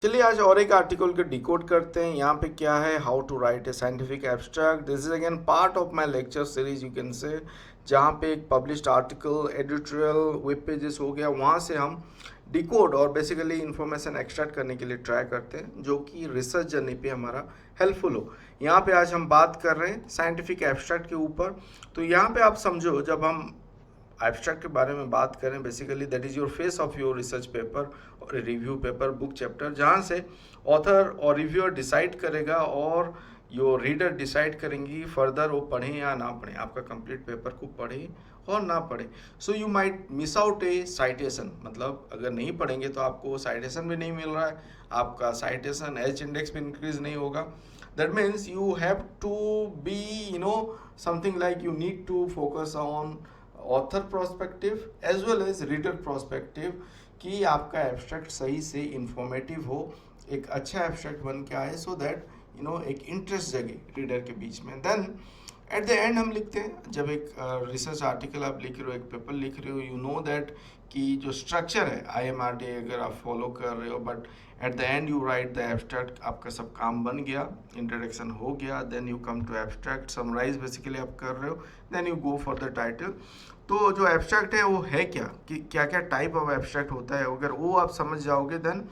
चलिए आज और एक आर्टिकल को डिकोड करते हैं। यहाँ पे क्या है, how to write a scientific abstract. This is again part of my lecture series you can say, जहाँ पे एक published article, editorial, web pages हो गया, वहाँ से हम डिकोड और बेसिकली इंफॉर्मेशन एक्सट्रैक्ट करने के लिए ट्राई करते हैं, जो कि रिसर्च जर्नी पे हमारा हेल्पफुल हो। यहाँ पे आज हम बात कर रहे हैं साइंटिफिक एब्स्ट्रैक्ट के ऊपर। तो यहाँ पे आप समझो, जब हम एब्स्ट्रैक्ट के बारे में बात करें, basically that is your face of your research paper और रिव्यू पेपर, बुक चैप्टर, जहाँ से ऑथर और रिव्यूअर डिसाइड करेगा और योर रीडर डिसाइड करेंगी फर्दर वो पढ़ें या ना पढ़ें, आपका कंप्लीट पेपर को पढ़े और ना पढ़े। So you might miss out A citation, मतलब अगर नहीं पढ़ेंगे तो आपको साइटेशन भी नहीं मिल रहा है, आपका साइटेशन एच इंडेक्स भी इंक्रीज नहीं होगा। That means you have to be something like you need to focus on author prospective as well as reader prospective, कि आपका एब्स्ट्रैक्ट सही से इंफॉर्मेटिव हो, एक अच्छा एब्स्ट्रैक्ट बन के आए, सो दैट एक इंटरेस्ट जगे रीडर के बीच में। देन एट द एंड हम लिखते हैं, जब एक रिसर्च आर्टिकल आप लिख रहे हो, एक पेपर लिख रहे हो, यू नो दैट कि जो स्ट्रक्चर है IMRD अगर आप फॉलो कर रहे हो, but at the end you write the abstract, आपका सब काम बन गया, इंट्रोडक्शन हो गया, then you come to abstract, summarize basically आप कर रहे हो, then you go for the title. तो जो एब्स्ट्रैक्ट है वो है क्या, कि क्या क्या टाइप ऑफ एब्स्ट्रैक्ट होता है, अगर वो आप समझ जाओगे देन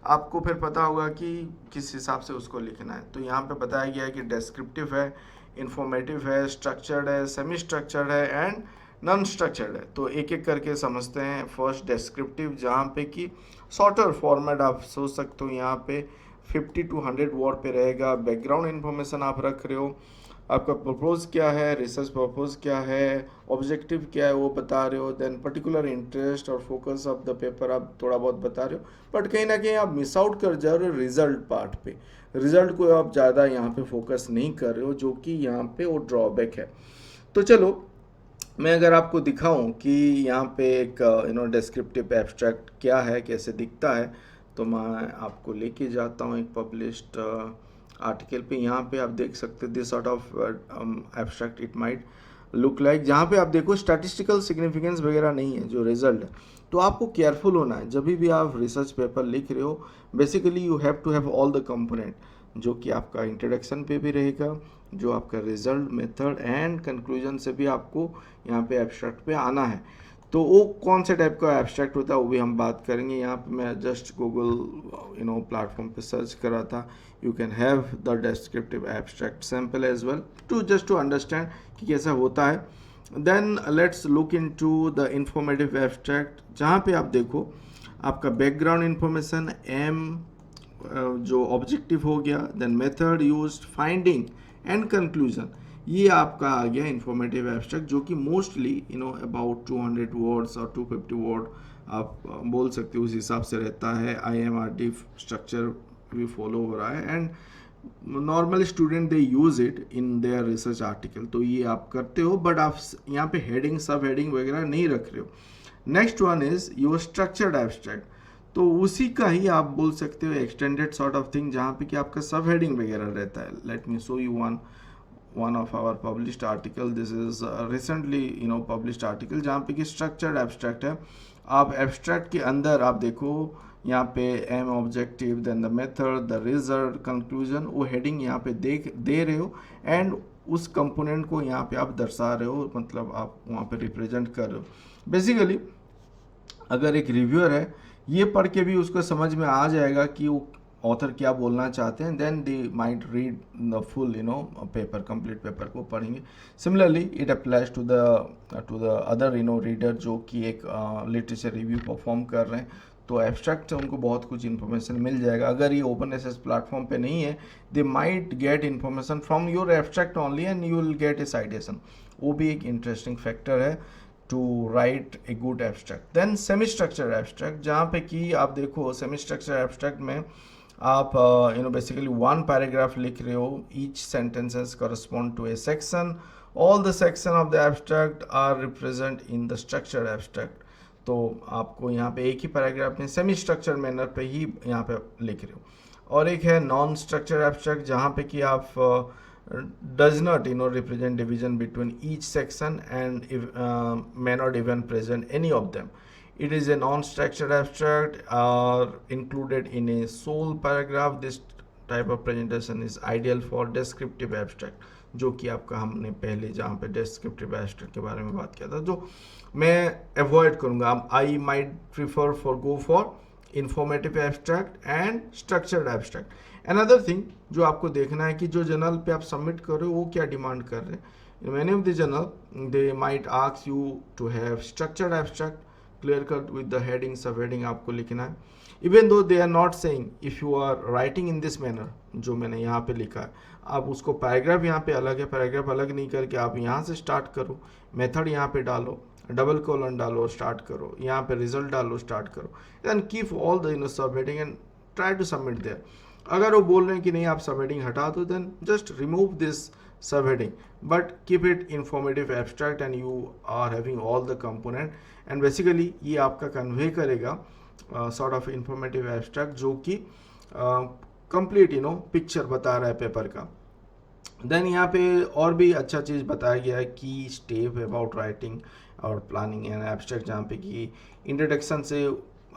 आपको फिर पता होगा कि किस हिसाब से उसको लिखना है। तो यहाँ पे बताया गया है कि डेस्क्रिप्टिव है, इंफॉर्मेटिव है, स्ट्रक्चर्ड है, सेमी स्ट्रक्चर्ड है एंड नॉन स्ट्रक्चर्ड है। तो एक एक करके समझते हैं। फर्स्ट डेस्क्रिप्टिव, जहाँ पे कि शॉर्टर फॉर्मेट आप सोच सकते हो, यहाँ पे 50 to 100 वर्ड पे रहेगा। बैकग्राउंड इन्फॉर्मेशन आप रख रहे हो, आपका पर्पज़ क्या है, रिसर्च पर्पज़ क्या है, ऑब्जेक्टिव क्या है वो बता रहे हो, देन पर्टिकुलर इंटरेस्ट और फोकस ऑफ द पेपर आप थोड़ा बहुत बता रहे हो, बट कहीं ना कहीं आप मिस आउट कर जा रहे हो रिजल्ट पार्ट पे। रिजल्ट को आप ज़्यादा यहाँ पे फोकस नहीं कर रहे हो, जो कि यहाँ पे वो ड्रॉबैक है। तो चलो मैं अगर आपको दिखाऊं कि यहाँ पे एक डिस्क्रिप्टिव एब्स्ट्रैक्ट क्या है, कैसे दिखता है, तो मैं आपको लेके जाता हूँ एक पब्लिश्ड आर्टिकल पे। यहाँ पे आप देख सकते हो this sort of abstract it might look like, जहाँ पे आप देखो स्टैटिस्टिकल सिग्निफिकेंस वगैरह नहीं है जो रिजल्ट है। तो आपको केयरफुल होना है जब भी आप रिसर्च पेपर लिख रहे हो। Basically you have to have all the component, जो कि आपका इंट्रोडक्शन पे भी रहेगा, जो आपका रिजल्ट, मेथड एंड कंक्लूजन से भी आपको यहाँ पे एब्स्ट्रैक्ट पे आना है। तो वो कौन से टाइप का एब्स्ट्रैक्ट होता है वो भी हम बात करेंगे। यहाँ पे मैं जस्ट गूगल प्लेटफॉर्म पे सर्च करा था, you can have the descriptive abstract sample as well to just to understand कि कैसा होता है। Then let's look into the informative abstract, जहाँ पे आप देखो आपका बैकग्राउंड इंफॉर्मेशन, जो ऑब्जेक्टिव हो गया, then method used, finding and conclusion, ये आपका आ गया इंफॉर्मेटिव एब्स्ट्रैक्ट, जो कि मोस्टली अबाउट 200 वर्ड्स और 250 वर्ड आप बोल सकते हो, उस हिसाब से रहता है। IMRD स्ट्रक्चर भी फॉलो हो रहा है and normal student they use it in their research article. तो ये आप करते हो, बट आप यहाँ पे हेडिंग, सब हेडिंग वगैरह नहीं रख रहे हो। Next one is your structured abstract, तो उसी का ही आप बोल सकते हो एक्सटेंडेड सॉर्ट ऑफ थिंग, जहाँ पे कि आपका सब हेडिंग वगैरह रहता है। Let me show you one of our published article. This is recently published article, जहाँ पे कि structured abstract है। आप abstract के अंदर आप देखो, यहाँ पे aim objective, then the method, the result, conclusion, वो हेडिंग यहाँ पे दे रहे हो एंड उस कंपोनेंट को यहाँ पे आप दर्शा रहे हो, मतलब आप वहाँ पे रिप्रेजेंट कर रहे हो। बेसिकली अगर एक रिव्यूअर है, ये पढ़ के भी उसको समझ में आ जाएगा कि वो ऑथर क्या बोलना चाहते हैं, then they might read the full paper, complete paper को पढ़ेंगे। Similarly it applies to the other reader, जो कि एक लिटरेचर रिव्यू परफॉर्म कर रहे हैं। तो एब्स्ट्रैक्ट से उनको बहुत कुछ इन्फॉर्मेशन मिल जाएगा। अगर ये ओपन एसेस प्लेटफॉर्म पे नहीं है, they might get information from your abstract only and you will get a citation. वो भी एक इंटरेस्टिंग फैक्टर है to write a good abstract. Then semi structure abstract, जहाँ पे कि आप देखो सेमी स्ट्रक्चर एब्स्ट्रैक्ट में आप बेसिकली वन पैराग्राफ लिख रहे हो, each sentences correspond to a section, all the section of the abstract are represent in the structure abstract. तो आपको यहाँ पे एक ही पैराग्राफ में सेमी स्ट्रक्चर मैनर पे ही यहाँ पे लिख रहे हो। और एक है नॉन स्ट्रक्चर एब्स्ट्रैक्ट, जहाँ पे कि आप does not represent division between each section and may not even present any of them. It is a non-structured abstract included in a sole paragraph. This type of presentation is ideal for descriptive abstract, जो कि आपका हमने पहले जहाँ पे descriptive abstract के बारे में बात किया था, जो मैं अवॉइड करूँगा. I might prefer for go for informative abstract and structured abstract. Another thing जो आपको देखना है कि जो जर्नल पे आप सबमिट कर रहे हो वो क्या डिमांड कर रहे हैं. In many of the journal they might ask you to have structured abstract, clear cut with the heading sub heading आपको लिखना है. Even though they are not saying if you are writing in this manner, जो मैंने यहाँ पे लिखा है, आप उसको पैराग्राफ यहाँ पे अलग है, पैराग्राफ अलग नहीं करके आप यहाँ से स्टार्ट करो, मेथड यहाँ पे डालो, डबल कोलन डालो, स्टार्ट करो, यहाँ पे रिजल्ट डालो, स्टार्ट करो, then keep all the sub heading and try to submit there. अगर वो बोल रहे हैं कि नहीं आप सब हेडिंग हटा दो, then just remove this sub heading, but keep it informative abstract and you are having all the component. And basically ये आपका कन्वे करेगा सॉर्ट ऑफ इंफॉर्मेटिव एब्स्ट्रैक्ट जो कि कंप्लीट पिक्चर बता रहा है पेपर का. देन यहाँ पे और भी अच्छा चीज़ बताया गया है की स्टेप अबाउट राइटिंग और प्लानिंग एंड एब्स्ट्रैक्ट, जहाँ पे कि इंट्रोडक्शन से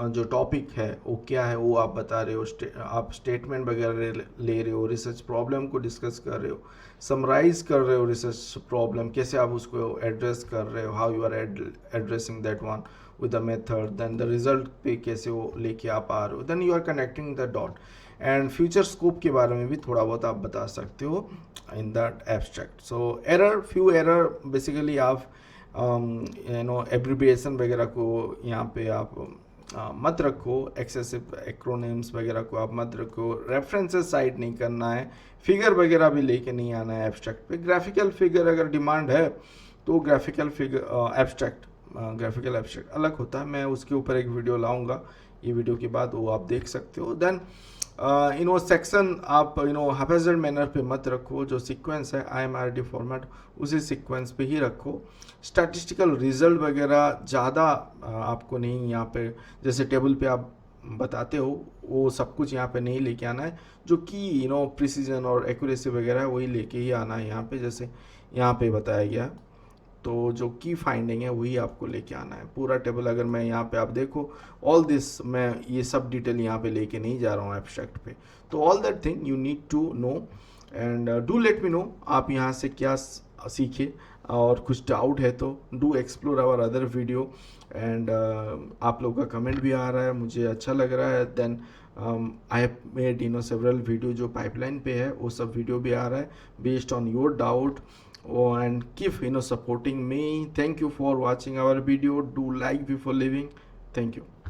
जो टॉपिक है वो क्या है वो आप बता रहे हो, आप स्टेटमेंट वगैरह ले रहे हो, रिसर्च प्रॉब्लम को डिस्कस कर रहे हो, समराइज कर रहे हो रिसर्च प्रॉब्लम, कैसे आप उसको एड्रेस कर रहे हो, how you are addressing that one with the method, then the result पे कैसे वो लेके आप आ रहे हो, then you are connecting the dot. And future scope के बारे में भी थोड़ा बहुत आप बता सकते हो in that abstract. So few error basically आप एब्रिविएशन वगैरह को यहाँ पे आप मत रखो, एक्सेसिव एक्रोनिम्स वगैरह को आप मत रखो, रेफरेंसेस साइड नहीं करना है, फिगर वगैरह भी लेके नहीं आना है एब्स्ट्रैक्ट पे. ग्राफिकल फिगर अगर डिमांड है तो graphical figure abstract graphical abstract अलग होता है, मैं उसके ऊपर एक वीडियो लाऊंगा, ये वीडियो के बाद वो आप देख सकते हो. देन सेक्शन आप हैप्पैज़र्ड मैनर पे मत रखो, जो सीक्वेंस है IMRD फॉर्मेट उसी सीक्वेंस पे ही रखो. स्टैटिस्टिकल रिजल्ट वगैरह ज़्यादा आपको नहीं, यहाँ पे जैसे टेबल पे आप बताते हो वो सब कुछ यहाँ पे नहीं लेके आना है, जो कि प्रिसीजन और एक्यूरेसी वगैरह है वही लेके ही आना है यहाँ पे, जैसे यहाँ पे बताया गया है. तो जो की फाइंडिंग है वही आपको लेके आना है. पूरा टेबल अगर मैं यहाँ पे आप देखो ऑल दिस, मैं ये सब डिटेल यहाँ पे लेके नहीं जा रहा हूँ एब्स्ट्रैक्ट पे. तो all that thing you need to know and do let me know आप यहाँ से क्या सीखे, और कुछ डाउट है तो do explore our other video. And आप लोगों का कमेंट भी आ रहा है, मुझे अच्छा लग रहा है. Then I have made several video जो पाइपलाइन पे है, वो सब वीडियो भी आ रहा है based on your doubt. And keep supporting me. Thank you for watching our video. Do like before leaving. Thank you.